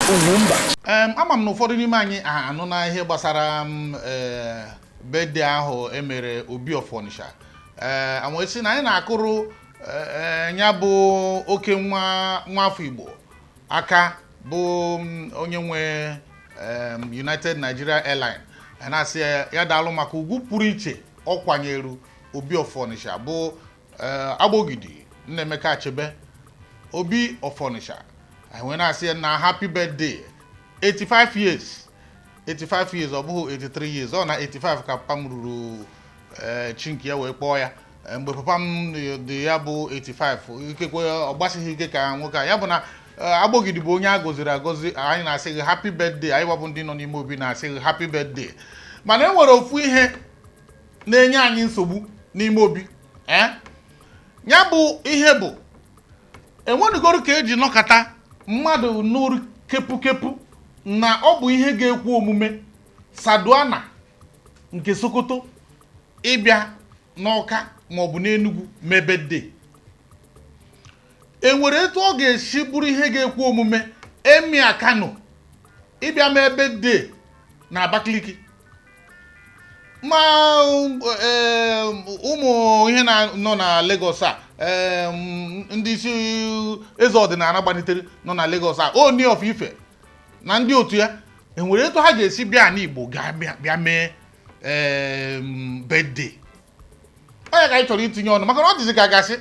Ama m na ụfọdụ n'ime anyị anụ na ihe gbasara birthday ahụ emere Obi of Onitsha. Amwesi na anyị na-akụrụ nya bụ oke nwa afọ Igbo aka bụ onye nwe United Nigeria Airline. Na-asị ya daalụ maka ugwu pụrụ iche ọ kwanyeru Obi of Onitsha bụ Agbogidi Nnemeka Achebe Obi of Onitsha. When I say na happy birthday, 85 years, 85 years or 83 years, or na 85 ka pam ruru chinki ya we kpọ ya mgbe papa m dị ya bụ 85 ikekwe ọgbasighị ike ka nwoke ya bụ na Agbogidi bụ onye agoziri agozi. Anyị na-asị gị happy birthday, anyị wabụ ndị nọ n'ime Obi na-asị gị happy birthday. Mana e nwere ofu ihe na-enye anyị nsogbu n'ime Obi ya bụ ihe bụ enwenugoro ka eji nọkata mmadụ n'uru kepu na ọ bụ ihe ga-ekwu omume Saduana nke Sokoto ịbịa n'Ọka maọbụ n'Enugu mebede. Enwere etu ọ ga-esi bụrụ ihe ga-ekwu omume Emia Kano ịbịa mebede na Abakaliki ma ụmụ ihe nọ na Lagos a ndị isi eze ọdịnala gbanitere nọ na Lagos a Oni of Ife na ndị otu ya. Enwere etu ha ga-esi bịa n'Igbo bịa mee birthday. Onye ka anyị chọrọ itinye ọnụ maka na ọ dịzị ka gasị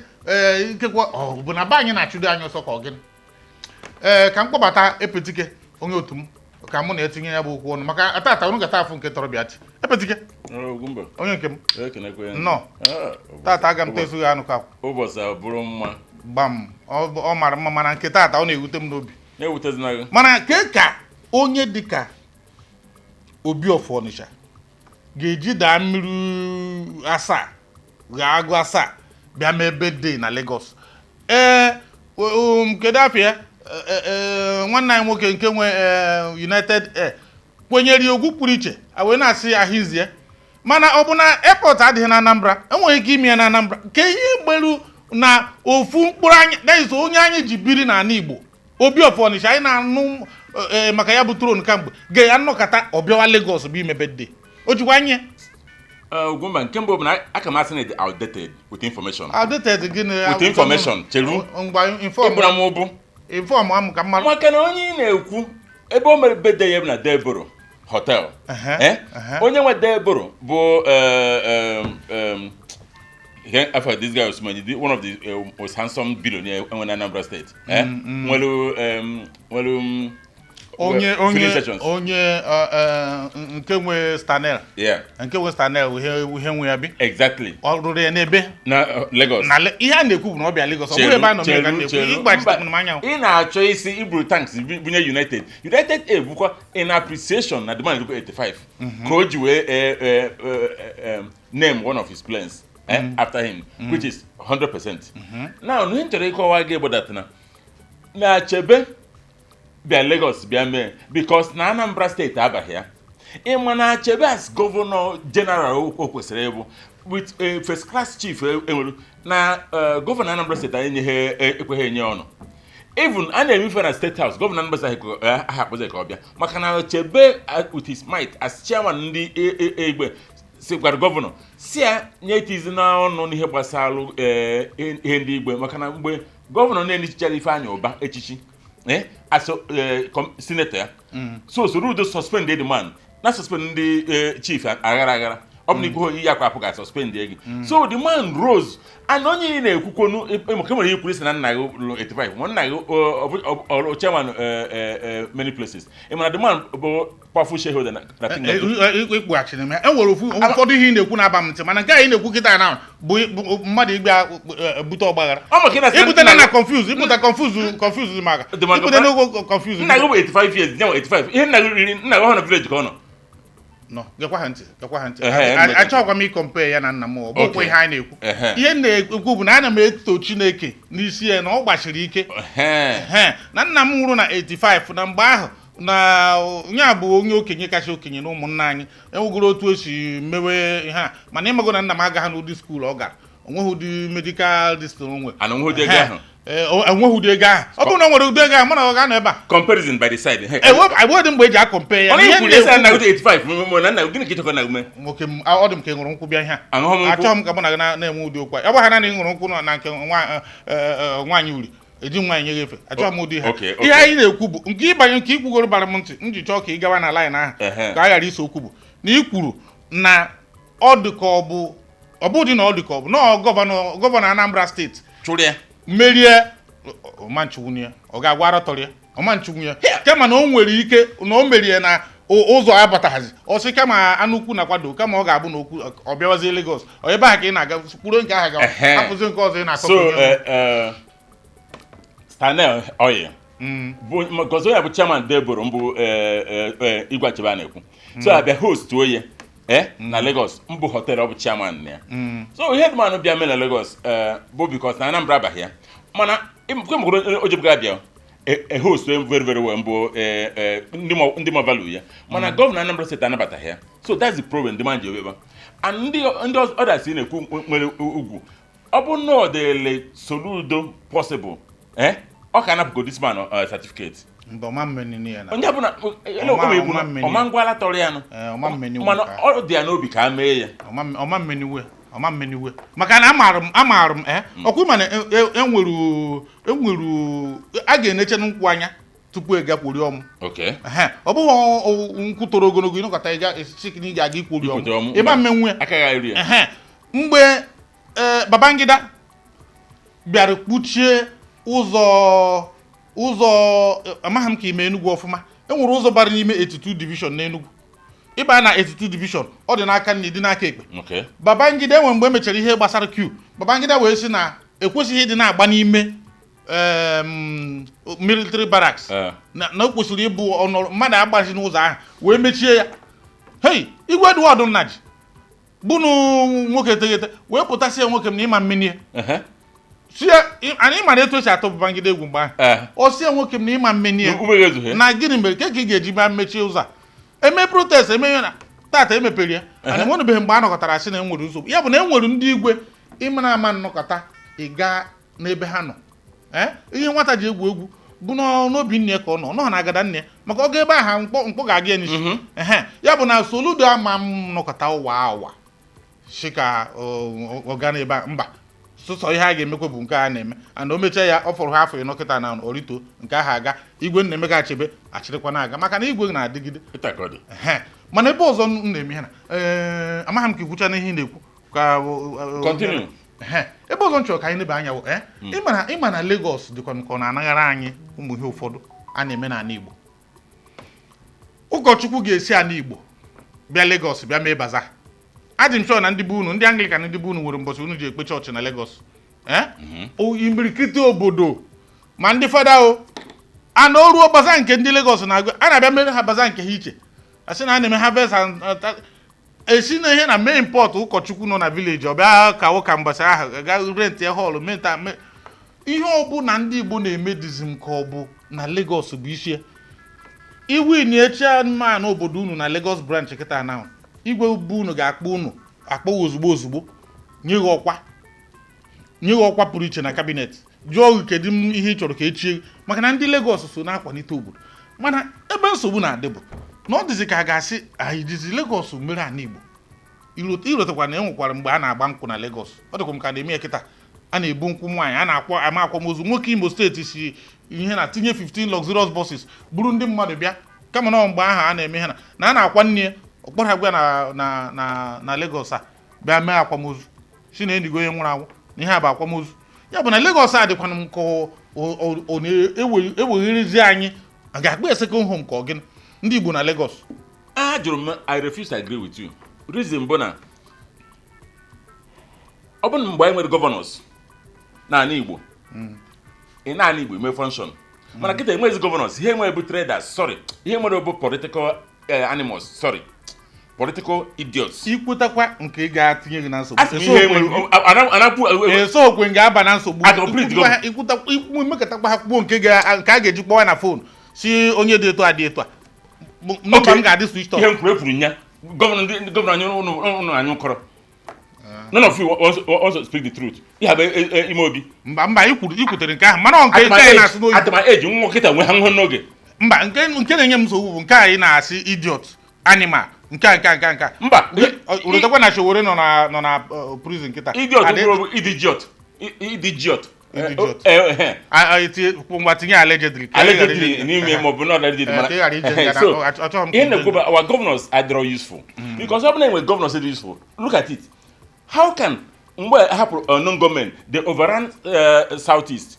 ikekwa ọ bụ na be anyị na-achụdo anyị ọsọ ka ọ gịnị. Ka m kpọbata Epetike onye otu m ka mụ na-etinye ya bụ okwu ọnụ maka atata unu gata afụ nke tọrọ bịachi. Epetike onye nke m nnọọ tata aga m tezughị anụ ka ụbọchị abụrụ mma gbam ọ mara mma mana nke tata ọ na-ewute m n'obi na-ewutezina mana ka onye dịka Obi of Onitsha ga-eji daa mmiri asaa ga-agụ asaa bịa mee birthday na Lagos. Kedu afọ ya nwanne anyị nwoke nke nwe United Air kwenyere ogwu pụrụ iche wee na-asị ahịzie mana ọ bụ na airport adịghị na Anambra enweghị ike ime ya na Anambra nke ihe mgberu na ofu mkpụrụ anya daizo onye anyị ji biri n'ala Igbo Obi of Onitsha anyị na-anụ maka ya bụ tron kamgbe ga ya nnọkọta ọbịawa Lagos bụ ime birthday o jikwa anya Ugwumba nke mbụ bụ na aka m asị na dị outdated with information. Outdated gịnị? With information cheru inform amụ ka mmadụ maka na onye ị na-ekwu ebe o mere birthday ya bụ na Deboro Hotel. Onye nwe Deboro bụ after this guy was one of the most handsome billionaire in Anambra State. onye nke nwe Stanel. Nke nwe Stanel ihe nwe ya bi. Exactly. Ọ rụrụ ya n'ebe na Lagos. Na ihe a na-ekwu bụ na ọ bịa Lagos. Ọ bụrụ ebe a nọ mee ka na-ekwu ịgbachite m anya. Ị na-achọ isi iburu tanks bunye United ebukwa in appreciation na demand 85 ka o ji wee name one of his planes after him which is 100%. Now no nchọrọ ịkọwa gị bụ that na Achebe bịa Lagos bịa mee because na Anambra State abaghị ya. Ịma na Achebe as Governor General o kwesịrị ịbụ with a first class chief enwere na Governor Anambra State enyeghị ekweghị enye ọnụ. Even a na-emefe na State House Governor Anambra State ahapụzi ka ọ bịa maka na Achebe with his might as chairman ndị egbe si gwara gọvanọ si ya nye itizi n'ọnụ n'ihe gbasara ihe ndị igbe maka na mgbe gọvanọ na-enyichichara Ifeanyị Ụba echichi senator ya so Rudo suspend the man na suspend ndị chief aghara ọ bụ na ikwu iyi akwa apụ ga suspend gị so the man rose and onye na-ekwukwonu emeke nwere ikwuru si na nna gị 85 nwa nna gị chairman many places ịmana the man bụ powerful shareholder na ikpughachiri m ya enwere ụfọdụ ihe ị na-ekwu na-aba m ntị mana nke anyị na-ekwu kịta na bụ mmadụ igbe bute ọgbaghara ibute na confuse maka ibute n'ogo confuse nna gị bụ 85 years nyanwa 85 ihe nna gị riri nna gị ọhụrụ village ka ọ nọ no gekwa ha ntị achọghịkwa m ịkọmpe ya na nna m ọ bụkwa ihe anyị na-ekwu ihe na-ekwu bụ na ana m eto Chineke n'isi ya na ọ gbachiri ike na nna m nwụrụ na 85 na mgbe ahụ na nya bụ onye okenye kacha okenye na ụmụnna anyị enwegoro otu o si mewe ihe a mana ịmago na nna m agaghị n'ụdị skuul ọ gara onweghị ụdị medical district onwe enweghị ụdị ego ahụ ọ bụrụ na o nwere ụdị ego ahụ mana ọ ga nọ ebe a comparison by the side ewedị mgbe eji akọmpe ya ihe na-ekwu 85 na nna gịnị ka ịchọkọ na ume nwoke m ọ dị m ka ị ṅụrụ nkwụ bịa ihe a achọghị m ka mụ na gị na-enwe ụdị okwu ọ bụ ha na ị ṅụrụ nkwụ na nke nwaanyị uri eji nwaanyị nye gị efe achọghị m ụdị ha ihe anyị na-ekwu bụ nke ịbanye nke ikwugoro bara m ntị m ji chọọ ka ị gawa na line ahụ ka a ghara iso okwu bụ na ị kwuru na ọ dị ka ọ bụ dị na ọ dị ka ọ bụ na gọvanọ Anambra steeti merie ọmanchụwunye ọ ga-agwa arọtọrọ ọmanchụwunye kama na o nwere ike na o merie na ụzọ abataghazi ọsị kama anụ ukwu na kwado kama ọ ga-abụ na okwu ọ bịawazie Lagos ọ ebe ahụ ka ị na-aga kwuru nke ahụ gawa hapụzi nke ọzọ ị na-akọ so Stanel Oye bụ because onye bụ chairman Deboro mbụ Igwe Achebe na-ekwu so abịa host oye na Lagos mbụ hotel ọ bụ chairman na ya so headman bịa mee na Lagos bụ because na Anambra abaghị ya mana mgbe ojebuga abịa host very very well mbụ ndị ma value ya mana gọvanọ Anambra steeti anabataghị ya so that's the problem ndị man ji eweba and ndị others na-ekwu nwere ugwu ọ bụ na ọ dịle Soludo possible ọ ka anapụgo this man certificate onye bụ na ọma ngwala tọrọ ya nụ mana ọ dị ya n'obi ka a mee ya ọma mmeniwe maka na amaara m ọkwa mana enwere a ga-eneche nkwụ anya tupu ị gakwuri ọmụ ọ bụghị nkwụ toro ogologo ịnọkọta ị ga-aga ikwuri ọmụ ịma mmenwe mgbe Babangida bịara kpuchie ụzọ amaghị m ka ime Enugu ọfụma enwere ụzọ bara n'ime 82 division n'Enugu ịba na 82 division ọ dị n'aka nne dị n'aka ekpe Babangida enwe mgbe emechara ihe gbasara Q Babangida wee sị na ekwesịghị ịdị na-agba n'ime military barracks na o kwesịrị ịbụ mmadụ agbazi n'ụzọ ahụ wee mechie ya hei Igwe Edward Nnaji bunu nwoke teghete wee pụtasịa nwoke m na ịma mmenie anyị mara etu esi atụ Babangida egwu mgbe ahụ ọ sie nwoke m na ịma mmenie na gịnị mere ka ị ga-eji bịa mechie ụzọ a eme protest eme ihe na tata emepere ya ana enwebeghị mgbe a nọkọtara asị na enwere nsogbu ya bụ na enwere ndị igwe ịmara ama nnọkọta ị gaa n'ebe ha nọ ihe nwata ji egwu bụ n'obi nne ka ọ nọ na-agada nne maka ọ ga ebe aha mkpọ ga-aga ya n'isi ya bụ na Soludo ama m nnọkọta ụwa shika ọga n'ebe mba sọsọ ihe a ga-emekwa bụ nke a na-eme and o mechaa ya ọ fọrọ ha afọ ịnọkịta na orito nke ahụ aga Igwe Nnaemeka Achebe achịrịkwa na-aga maka na igwe na-adịgide mana ebe ọzọ m na-eme ha na amaghị m ka ikwucha na ihe na-ekwu ka ebe ọzọ m chọrọ ka anyị nebe anya ịma na Lagos dịkwa nke ọ na-anaghara anyị ụmụ ihe ụfọdụ a na-eme n'ala Igbo ụkọchukwu ga-esi ala Igbo bịa Lagos bịa mee baza adị m chọọ na ndị bụ unu ndị Anglican ndị bụ unu nwere mbọchị unu ji ekpe chọọchị na Lagos imirikiti obodo ma ndị fada a na oruo baza nke ndị Lagos na-agụ a na-abịa mere ha baza nke ha iche asị na a na-eme harvest esi na ihe na main port ụkọchukwu nọ na village ọ bịa ka ụka mbọchị ahụ ga rent ya hall menta ihe ọ bụ na ndị Igbo na-eme dizim ka ọ bụ na Lagos bụ isi iwu ni chairman obodo unu na Lagos branch kịta na igwe bụ unu ga-akpọ unu akpọ ozugbo nye ọkwa pụrụ iche na kabinet jụọ kedu ihe ị chọrọ ka echie maka na ndị Lagos so na-akwalite obodo mana ebe nsogbu na-adị bụ na ọ dịzị ka a ga-asị anyị jizi Lagos mere ala Igbo irotekwa na enwekwara mgbe a na-agba nkwụ na Lagos ọ dịkwa m ka na-eme ya kịta a na-ebu nkwụ nwaanyị a na-ama akwamozu nwoke Imo steeti si ihe na tinye 15 luxurious buses buru ndị mmadụ bịa kama na mgbe ahụ a na-eme ihe na a na-akwa nne ọkpọrọ ha gwa na Lagos a bịa mee akwamozu si na enyigo onye nwụrụ anwụ na ihe a bụ akwamozu ya bụ na Lagos a dịkwana m ka ọ na-ewegherizi anyị a ga-akpa eseko home ka ọ gịnị ndị Igbo na Lagos jụrụ m I refuse to agree with you reason bụ na ọ bụ mgbe anyị nwere governors n'ala Igbo n'ala Igbo eme function mana kịta enwezi governors ihe nwere bụ traders sorry ihe nwere bụ political animals sorry political idiots ikwutakwa nke ga-atinye gị na nsogbu eso okwe ga-aba na nsogbu imekọtakwa ha kpuo nke a ga-eji kpọwa na fon si onye dị eto adị eto a nọmba m ga-adị switch off ihe mkwuru efuru nya gọvanọ anyị ụnụ anyị kọrọ none of you wants to speak the truth. You have a imobi. Mba ikwutere nke ahụ mana nke anyị na-asị n'oyi. At my age, nwa kịta nwe ha nwe n'oge. Mba nke na-enye m nsogbu bụ nke anyị na-asị idiot animal nke. Mba urutekwa na Showore nọ na prison kịta. Idiot. Ngwa tinye allegedly n'ime ma ọ bụ not allegedly. So our governors are very useful because when governors are useful, look at it. How can mgbe hapụrụ non-government they overrun southeast?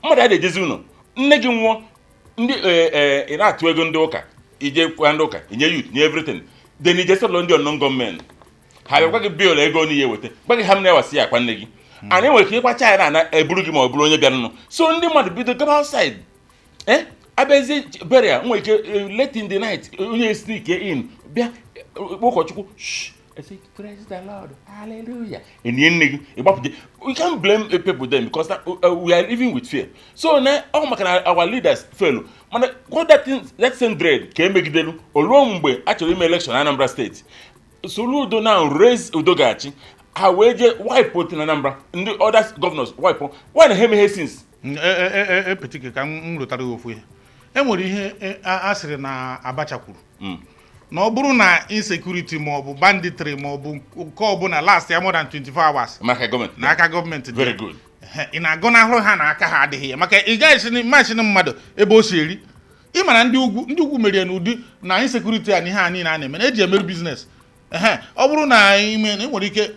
Mmadụ adị ejezi ụlọ nne gị nwụọ ndị ị na-atụ ego ndị ụka ije kwa ndị ụka inye youth nye everything then ije settle ndị non-government ha bịakwa gị bill ego n'ihe weta gwa gị ha m na-ewasị ya akwa nne gị anyị nwere ike ịkwacha ya na eburu gị ma ọ bụrụ onye bịara nụ so ndị mmadụ bido gaba outside abịazie burial nwere ike late in the night onye sneak in bịa ụkọchukwu I say, praise the Lord, hallelujah. In the end, we can't blame people then because we are living with fear. So now, our leaders fail. What that same dread came make them Olombe actually in election in Anambra State. So Ludo now raise Udogachi. How wipe out in Anambra and the other governors wipe out. Why the him since? Particular can lotari ofu. Enwere ihe asịrị na Abacha kwuru. Na ọ bụrụ na insecurity ma ọ bụ banditry ma ọ bụ nke ọ bụla last ya more than 24 hours n'aka gọọmenti very good ị na-agọnahụrụ ha na aka ha adịghị ya maka ị gaghị machine mmadụ ebe o si eri ị mara ndị ugwu merie n'ụdị na insecurity a na ihe a niile a na-eme na eji emerụ biznes ọ bụrụ na ime na nwere ike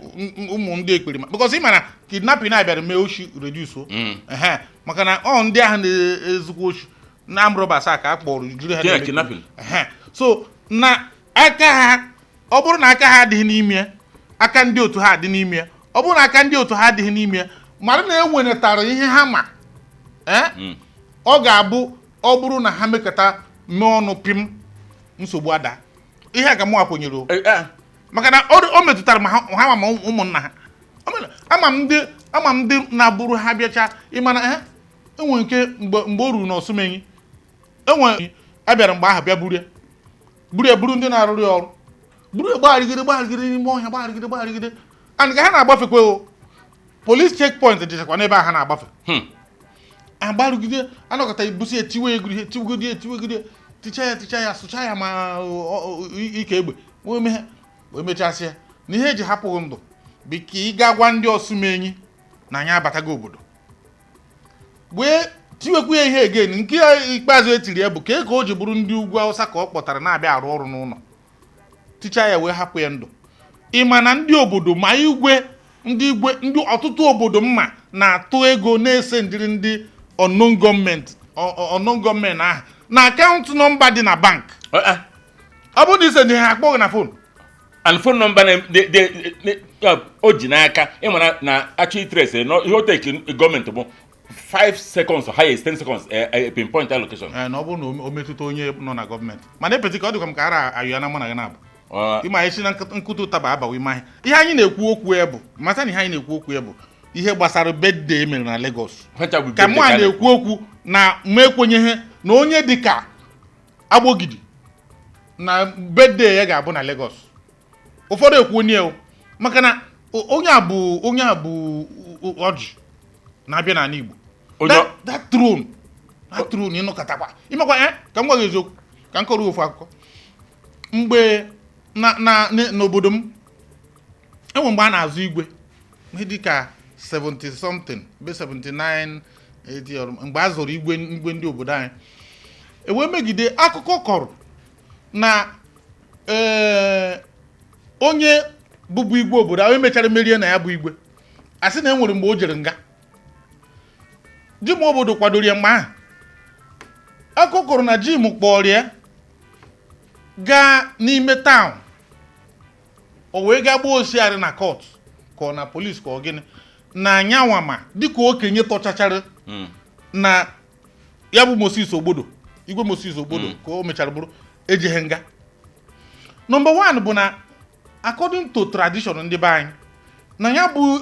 ụmụ ndị ekperima because ị mara kidnapping na-abịara mee oshi reduce maka na ọ ndị ahụ na-ezukwa oshi na amrobas a ka a kpọrọ jiri ha so na aka ha ọ bụrụ na aka ha adịghị n'ime aka ndị otu ha adị n'ime ọ bụrụ na aka ndị otu ha adịghị n'ime mara na enwenetara ihe ha ma ọ ga-abụ ọ bụrụ na ha mekọta n'ọnụ pim nsogbu ada ihe a ka mụ akwenyere maka na o metụtara ma ha ma ụmụnna ha ama m ndị na-abụrụ ha bịacha ịmana enwe nke mgbe o ruru n'Osumenyi enwe abịara mgbe ahụ bịa buru ndị na-arụrụ ya ọrụ buru gbagharịgide n'ime ọhịa gbagharịgide and ka ha na-agbafekwe o police checkpoint dịchakwa n'ebe ha na-agbafe agbarụgide anọkọta ibusi etiwe egwu ihe tiwegide ticha ya sụcha ya ma ike egbe wee mechasịa na ihe eji hapụghị ndụ bụ ka ị ga gwa ndị Osumenyi na anyị abatago obodo wee tiwekwu ya ihe again nke ikpeazụ etiri ya bụ ka o ji bụrụ ndị ugwu Awụsa ka ọ kpọtara na-abịa arụ ọrụ n'ụlọ ticha ya wee hapụ ya ndụ ịma na ndị obodo ma ndị ọtụtụ obodo mma na-atụ ego na-ese ndịrị ndị unknown gọọmenti ahụ na akaụntụ nọmba dị na bank ọ bụrụ na ise ndị ha akpọghị na fon and phone number o ji n'aka ịmara na actually trace ihe o take gọọmenti bụ 5 seconds or highest 10 seconds pinpoint allocation. Na ọ bụrụ na o metụta onye nọ na gọọmenti mana epeti ka ọ dịkwa m ka ara ayụ ya na mụ na gị na-abụ ịma isi na nkụta ụtaba abawa ime ihe anyị na-ekwu okwu ya bụ mata na ihe anyị na-ekwu okwu ya bụ ihe gbasara birthday emere na Lagos ka mụ a na-ekwu okwu na m ekwenyeghị na onye dịka Agbogidi na birthday ya ga-abụ na Lagos ụfọdụ ekwu onye maka na onye a bụ ọjị na-abịa n'ala Igbo that throne ịnụkọtakwa imekwa ka m gwa gị eziokwu ka m kọrọ ofu akụkọ mgbe n'obodo m enwe mgbe a na-azụ igwe ihe dịka 70 something be 79 80 mgbe a zụrụ igwe ndị obodo anyị ewee megide akụkọ kọrọ na onye bụbu igwe obodo ahụ emechara merie na ya bụ igwe a sị na enwere mgbe o jere nga Jim obodo kwadoro ya mgbe ahụ akụkọrọ na Jim kpọrọ ya gaa n'ime taụn o wee gaa gbuo osiarị na kọt ka ọ na polisi ka ọ gịnị na anyanwama dịka okenye tọchachara na ya bụ igwe Moses Ogbodo ka o mechara bụrụ ejighị nga. Number 1 bụ na according to tradition ndị be anyị na ya bụ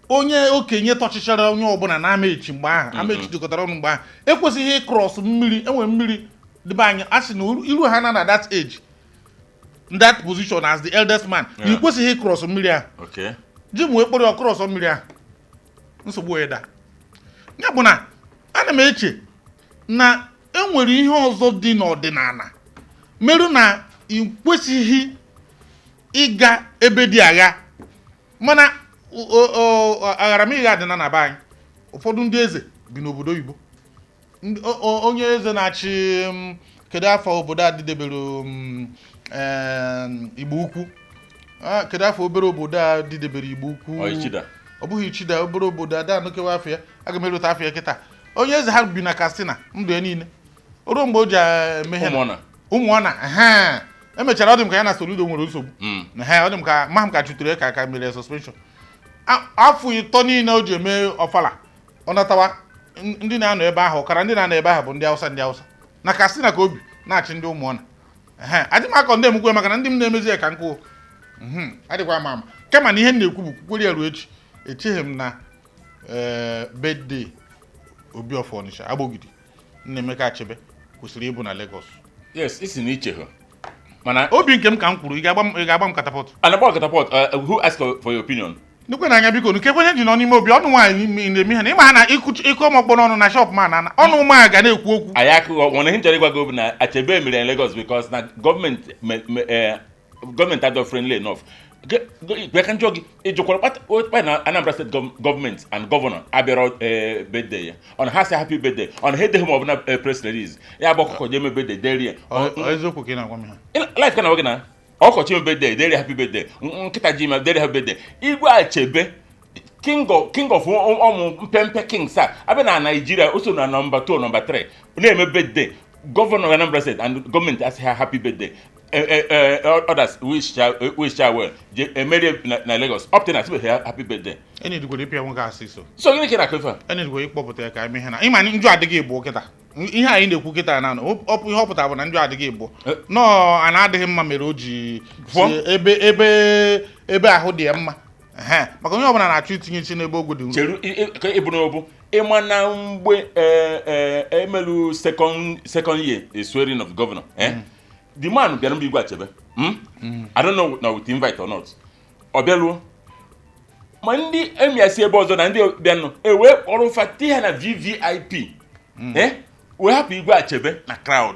onye okenye tọchịchara onye ọbụla na amechi mgbe ahụ amechi jikọtara ọnụ mgbe ahụ ekwesịghị ịkrọs mmiri enwe mmiri dịbe anyị a sị na iru ha na that age in that position as the eldest man ekwesịghị ịkrọs mmiri ahụ ji m wee kpọrọ ọkụrụ ọsọ mmiri ahụ nsogbu wee daa ya bụ na ana m eche na enwere ihe ọzọ dị n'ọdịnala merụ na ị kwesịghị ịga ebe dị agha mana agharamiga dị na be anyị ụfọdụ ndị eze bi n'obodo oyibo onye eze na-achị kedu afọ obodo a dịdebere Igbo Ukwu kedu afọ obere obodo a dịdebere Igbo Ukwu ọ bụghị Ichida obere obodo ada anụkewa afọ ya aga m erute afọ ya kịta onye eze ha bi na Katsina ndụ ya niile ruo mgbe o ji emeghe ụmụọna emechara ọ dị m ka ya na Soludo nwere nsogbu ọ dị m ka maham ka chutere ka mere suspension afọ ịtọ niile o ji eme ọfala ọ natawa ndị na-anọ ebe ahụ ọkara ndị na-anọ ebe ahụ bụ ndị Hausa na Katsina ka obi na-achị ndị ụmụọna adị m akọ ndị emukwe maka na ndị m na-emezi ya ka nkụ adịkwa ama kema na ihe m na-ekwu bụ kwukwere ya ruo echi echeghị m na birthday Obi of Onitsha Agbogidi Nnaemeka Achebe kwesịrị ịbụ na Lagos. Yes, isi na iche ha mana obi nke m ka m kwuru ị ga-agba m katapọt who asked for your opinion? N'ikwe na anya biko nke kwenye ji nọ n'ime obi ọnụ nwaanyị na-eme ha na ịma ha na ịkụ ọmọkpọ n'ọnụ na shop ma na ọnụ ụmụ ga na-ekwu okwu anyị akụghọ nwere ihe nchọrọ ịgwa gị na Achebe mere Lagos because na gọọmenti adọ friendly enough can jog ịjụkwara na Anambra State government and governor abịara birthday ya on ha say happy birthday on he dey home of press release ya bụ ọkụkọ jeme birthday deri eziokwu ka ị na-agwa m ha life kana wogị na ọkọchị m birthday deri happy birthday nkịta ji ma deri happy birthday Igwe Achebe king of ụmụ mpempe kings a abịa na Nigeria o so na number 2 number 3 na-eme birthday governor Anambra State and government asị ha happy birthday others wish her well Mary na Lagos up to na happy birthday any digwe pia nwoke asị so gịnị ka na-akwefa any digwe ịkpọpụta ya ka eme ihe na ịma njụ adịghị egbo kịta ihe anyị na-ekwu kịta na ihe ọ pụtara bụ na njụ adịghị egbo nọ a na-adịghị mma mere o ji ebe ahụ dị ya mma maka onye ọbụla na-achọ itinye isi n'ebe ogwu dị cheru ịbụ n'obu ịma na mgbe emelu second year swearing of governor the man bịara mba Igwe Achebe I don't know now with invite or not ọ bịaluo ma ndị emiasi ebe ọzọ na ndị bịanụ wee kpọrọ fati ha na VVIP wee hapụ Igwe Achebe na crowd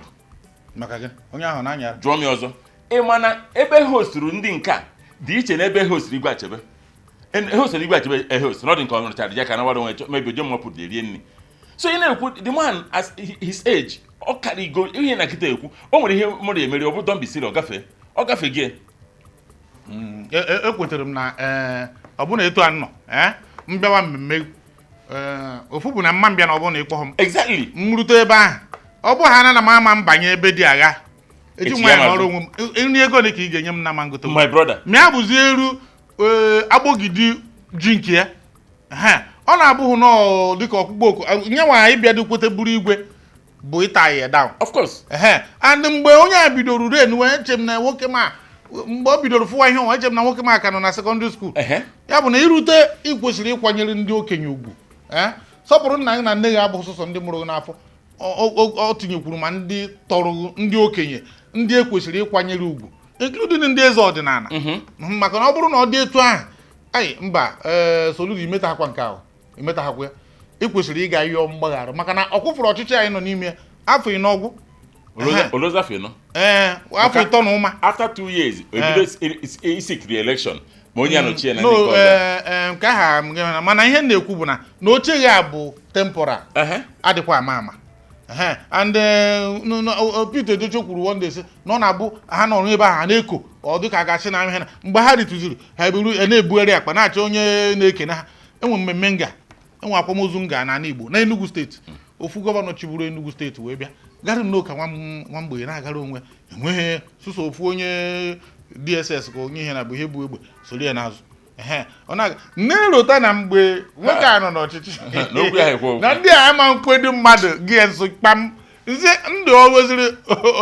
maka gị onye ahụ na-anya jụọ m ọzọ ịma na ebe hosturu ndị nke a dị iche na ebe hosturu Igwe Achebe hosturu Igwe Achebe host not nke ọnụrụ chara ya ka na wara onwe maybe oje mmapụ dị rie nri so ị na-ekwu the man as his age ọ karigo ihe na nkịta ekwu o nwere ihe mmadụ emeri ọ bụ don bisiri ọ gafe gị ekwetara m na ọ bụ na etu anọ mbịawa mmemme ofu bụ na mma mbịa na ọ bụ na ịkpọghọ m exactly mrute ebe ahụ ọ bụ ha na m ama mbanye ebe dị agha eji nwa ya n'ọrụ onwe m nri ego ole ka ị ga-enye m na mangote my brother mịa bụzi eru Agbogidi ji nke ya ọ na-abụghị nọọ dịka ọkpụkpọ oku nye nwa ịbịa dịkwete buru igwe bụ ịta ya down of course and mgbe onye a bidoro ren wee eche m na nwoke ma mgbe o bidoro fụwa ihe nwa eche m na nwoke ma aka nọ na secondary school ya bụ na irute ị kwesịrị ịkwanyere ndị okenye ugwu sọpụrụ nna gị na nne gị abụghị sọsọ ndị mụrụ gị n'afọ ọ tinyekwuru ma ndị tọrọ ndị okenye ndị ekwesịrị ịkwanyere ugwu including ndị eze ọdịnala maka na ọ bụrụ na ọ dị etu ahụ anyị mba Soludo imetaghakwa nke ahụ imetaghakwa ya ị kwesịrị ịga yọọ mgbaghara maka na ọkwụfụrụ ọchịchị anyị nọ n'ime afọ ịnọgwụ afọ ịtọ na ụma after 2 years ebido isik re-election ma onye anọchie na ndị nke aha mana ihe na-ekwu bụ na oche ya bụ temporal adịkwa ama and Peter Edochie kwuru one day sị na ọ na-abụ ha nọrọ ebe ahụ na-eko ọ dịka a ga-achị na ihe ha mgbe ha ritụziri ha na-ebugharị akpa na-achọ onye na-ekene ha enwe mmemme enwe akwamozu nga na Igbo na Enugu steeti ofu gọvanọ chiburu Enugu steeti wee bịa garị m n'ụka nwa mgbe na-agara onwe enweghị sụsọ ofu onye DSS ka onye ihe na bụ ihe bụ egbe soro ya n'azụ ọ na na-elota na mgbe nwoke a nọ n'ọchịchị na ndị a ama nkwedu mmadụ gị nso kpam nzi ndụ o weziri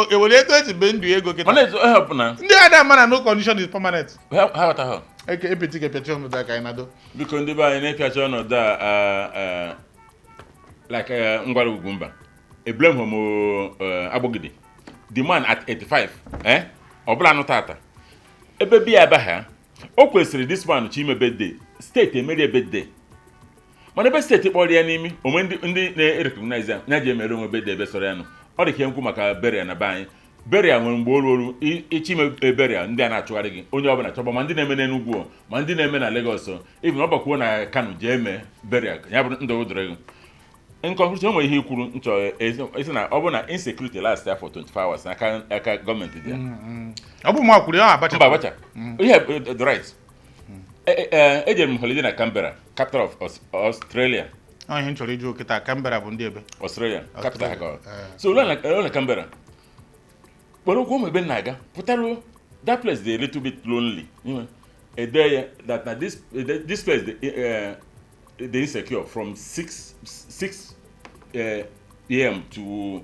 ewere eto esi be ndụ ego kịta ndị a da mana no condition is permanent epeti ka epiachi ọnọdụ aka anyị nado biko ndị be anyị na-epiachi ọnọdụ a like ngwara UGWUMBA blame homo Agbogidi the man at 85 ọ bụla anụ tata ebe biya ebe ha o kwesịrị this man chi ime birthday steeti emeri birthday mana ebe steeti kpọrọ ya n'imi onwe ndị na-recognize ya ji emere onwe birthday ebe sọrọ ya nọ ọ dị ka nkwu maka burial na be anyị burial nwere mgbe oru ichi ime burial ndị a na-achụgharị gị onye ọbụla chọba ma ndị na-eme n'Enugwu ma ndị na-eme na Lagos even ọ bakwuo na Kano jee eme burial ya bụ ndị odoro ego in conclusion nwere ihe ikwuru nchọ esi na ọ bụ na insecurity last for 24 hours aka gọọmenti dị ya ọ bụ ma kwuru ya Abacha mba Abacha ihe the right ejere m holiday na Canberra capital of Australia ihe nchọrọ iji okịta Canberra bụ ndị ebe Australia capital ha so ụlọ na Canberra kpọrọ okwu ụmụ ebe na-aga pụtara that place dey a little bit lonely a day that this place they insecure from 6 p.m. to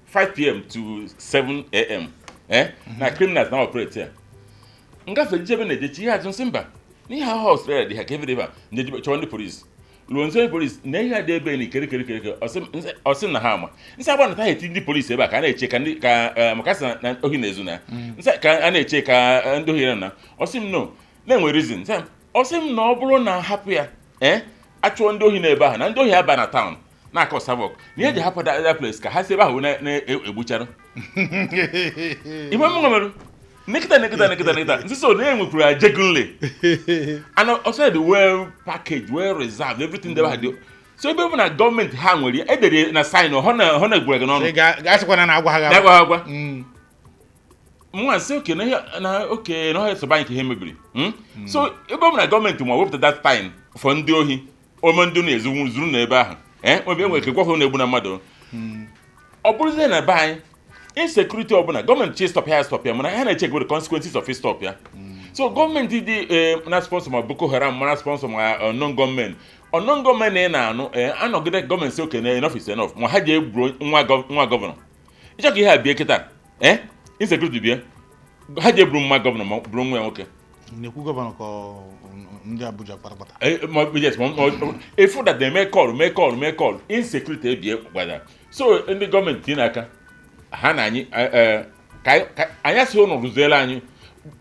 5 p.m. to 7 a.m. na criminals now operate here ngafe jebe na ejechi ihe azụ simba n'ihe ahụ Australia dị ha ka ebe deba ndị chọrọ ndị police luonzo police na ihe dị ebe ni kere ọsị na ha ama nsị agba na ta eti ndị police ebe a ka a na-eche ka ndị ka maka na ohi na-ezu na nsị ka a na-eche ka ndị ohi na ọsị m no na-enwe reason ọsị m na ọ bụrụ na hapụ ya achụọ ndị ohi n'ebe ahụ na ndị ohi aba na town na-akọ savok na ihe ji hapụ that place ka ha si ebe ahụ na-egbuchara ime m nwere nekita ndị so na-enwekwuru ya jegunle and also the well package well reserved everything they had so ebe bụ na gọọmenti ha nwere edere na sign ọ na-egbure gị n'ọnụ ga-asịkwa na agwa ha agwa mwa sị oke na ọ esoba nke ihe mebiri so ebe bụ na gọọmenti ma wepụta that time for ndị ohi ome ndị na-ezu zuru n'ebe ahụ ebe enwere ike gwahụ na-egbu na mmadụ ọ bụrụzie na be anyị insecurity ọbụla gọọmenti chi stop ya mana ha na-eche the consequences of stop ya so gọọmenti dị na sponsor ma Boko Haram mana sponsor ma non-gọọmenti na-anụ anọgide gọọmenti si oke na enough is enough ma ha ji egburu nwa gọvanọ ịchọ ka ihe a bie kịta insecurity bie ha ji egburu nwa gọvanọ ma bụrụ nwa ya nwoke na-ekwu gọvanọ ka ndị Abuja kpatakpata efu that they may call insecurity ebie gbada so ndị gọọmenti n'aka ha na anyị anyị asị ụnụ rụziela anyị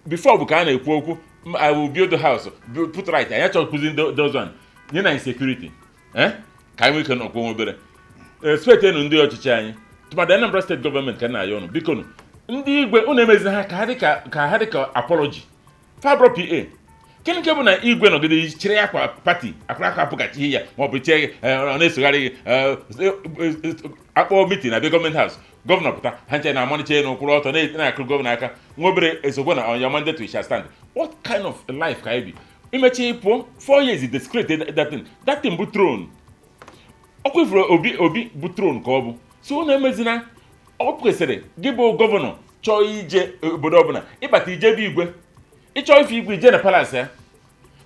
before bụ ka a na-ekwu okwu I will build the house put right anyị achọrọ kụzi those one nye na insecurity ka anyị nwee ike n'ọkwa nwe obere spetenu ndị ọchịchị anyị tụmadụ Anambra steeti gọọmenti ka na-ayọ ọnụ biko ndị igwe unu emezi ha ka ha dịka apology fabro PA gịnị nke bụ na igwe nọgide chịrị akwa pati akụraka apụgachi ihe ya maọbụ chee ọ na-esogharị akpọ meeting na be gọọmenti house gọvanọ pụta ha nche na amaniche n'ụkwụrụ ọtọ na-akụrụ gọvanọ aka nwa obere esogwe na on your mandate we shall stand what kind of life ka anyị bi imechi pụọ 4 years desecrated that thing bụ throne ọ kwefuru obi bụ throne ka ọ bụ so na emezina ọ kwesịrị gị bụ gọvanọ chọọ ije obodo ọbụla ịbata ije bụ igwe ịchọọ ife igwe ije na palace ya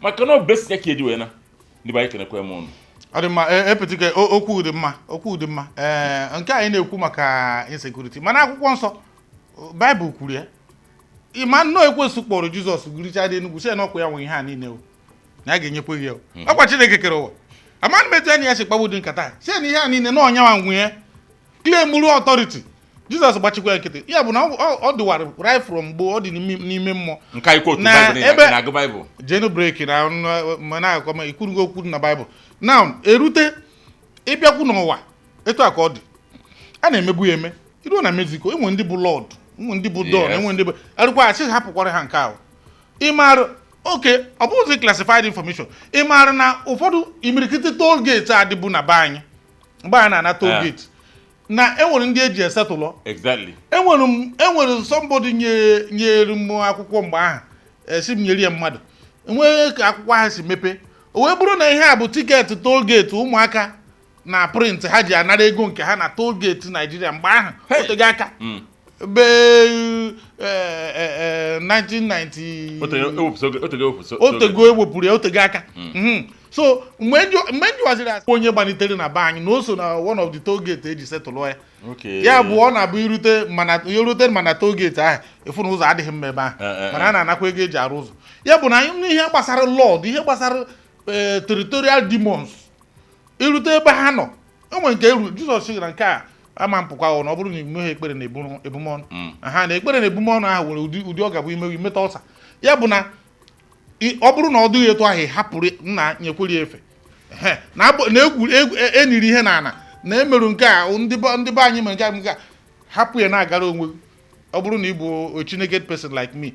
maka na ọ besi ya ka eji wee na ndị bụ anyị kenekwe m ụnụ ọ dị mma epetike okwu dị mma nke anyị na-ekwu maka insecurity mana akwụkwọ nsọ Baịbụl kwuru ya ịma nnọọ ekwensu kpọrọ Jizọs guricha dị Enugu sị na ọkwa ya nwe ihe a niile na a ga-enyekwa gị ọkwa Chineke kere ụwa amanụ metụ anya ya si kpagbu dị nkata sị na ihe a niile na ọnyanwa nwe ya claim ru authority Jizọs gbachikwa ya nkịtị ya bụ na ọ dịwara right from mgbe ọ dị n'ime mmụọ na ebe Baịbụl jenu break na na-akọma ikwurugo okwu na Baịbụl now erute ịbịakwu n'ụwa etu a ka ọ dị a na-emegbu ya eme iruo na Mexico enwe ndị bụ lord enwe ndị bụ don enwe ndị bụ arụkwa asị hapụkwara ha nke ahụ ịmarụ oke ọ bụghịzi classified information ịmarụ na ụfọdụ imirikiti toll gate adịbụ na be anyị mgbe a na-ana toll gate na enwere ndị eji esetụlọ exactly enwere somebody nyere m akwụkwọ mgbe ahụ esi m nyere ya mmadụ enwee ka akwụkwọ ahụ si mepe o wee bụrụ na ihe a bụ tiketi toll gate ụmụaka na print ha ji anara ego nke ha na toll gate Nigeria mgbe ahụ otego aka be 1990 otego ewepụrụ ya otego aka so mgbe njiwaziri asị onye gbanitere na be anyị na o so na one of the toll gate eji setụlụ ya ya bụ ọ na-abụ irute mana toll gate ahụ efu na ụzọ adịghị mma ebe ahụ mana a na-anakwa ego eji arụ ụzọ ya bụ na ihe gbasara lord ihe gbasara territorial demons irute ebe ha nọ enwe nke eru Jizọs sịrị na nke a ama mpụkwa na ọ bụrụ na imeghe ekpere na ebumọnụ ha na ekpere na ebumọnụ ahụ nwere ụdị ọ ga-abụ imetọ ọsa ya bụ na ọ bụrụ na ọ dụghị etu ahụ hapụrụ nna nyekwere efe na egwu eniri ihe na emerụ nke a ndị be anyị mere nke a hapụ ya na-agara onwe ọ bụrụ na ị bụ a Chineke person like me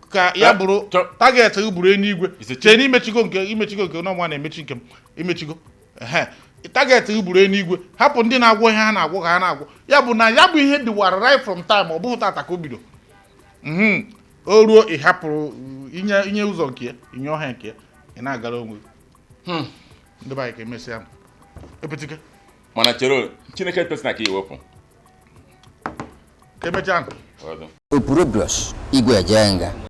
ka ya bụrụ target bụrụ eluigwe chee na imechigo nke n'ọnwa na-emechi nke m imechigo target bụrụ eluigwe hapụ ndị na-agwọ ihe ha na-agwọ ka ha na-agwọ ya bụ na ya bụ ihe dịwara right from time ọ bụghị tata ka o bido o ruo ị hapụrụ inye ụzọ nke ya inye ọha nke ya ị na-agara onwe ndị be anyị ka emesịa epetike mana chere Chineke person ka iwepụ ka emechaa Opurobios Igwe Jenga